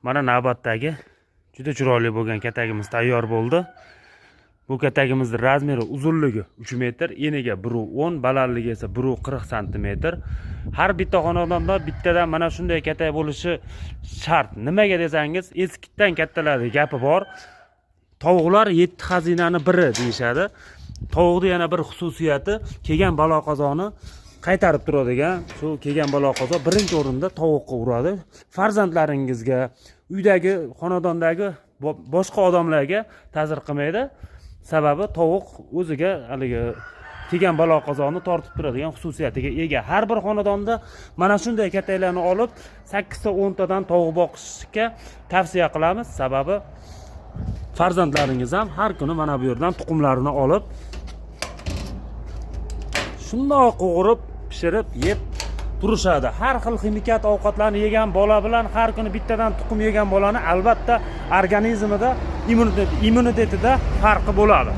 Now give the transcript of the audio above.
Mana navbatdagi juda chiroyli bo'lgan katagimiz tayyor bo'ldi. Bu katagimizning razmeri uzunligi 3 metr, eniga 1.10, balandligi esa 1.40 cm. Har bitta xonadonda bittadan mana shunday katak bo'lishi shart. Nimaga desangiz, eskitdan kattalarning gapi bor. Tovuqlar 7 xazinani biri deyshadi. Tovuqning yana bir xususiyati kelgan balo qazoni qaytarib turadigan. Shu kelgan balo qazo birinchi o'rinda tovuqqa uradi. Farzandlaringizga, uydagi, xonadondagi boshqa odamlarga ta'sir qilmaydi. Sababi tovuq o'ziga haligi kelgan balo qazoni tortib turadigan xususiyatiga ega. Har bir xonadonda mana shunday kataklarni olib 8 ta 10 tadan tovuq boqishga tavsiya qilamiz. Sababi farzandlaringiz ham har kuni mana bu yerdan tuxumlarini olib shundoq qovurib, pishirib, yeb turishadi. Har xil ximikat ovqatlarni yegan bola bilan har kuni bittadan tuxum yegan bolani albatta organizmida, immunitetida farqi bo'ladi.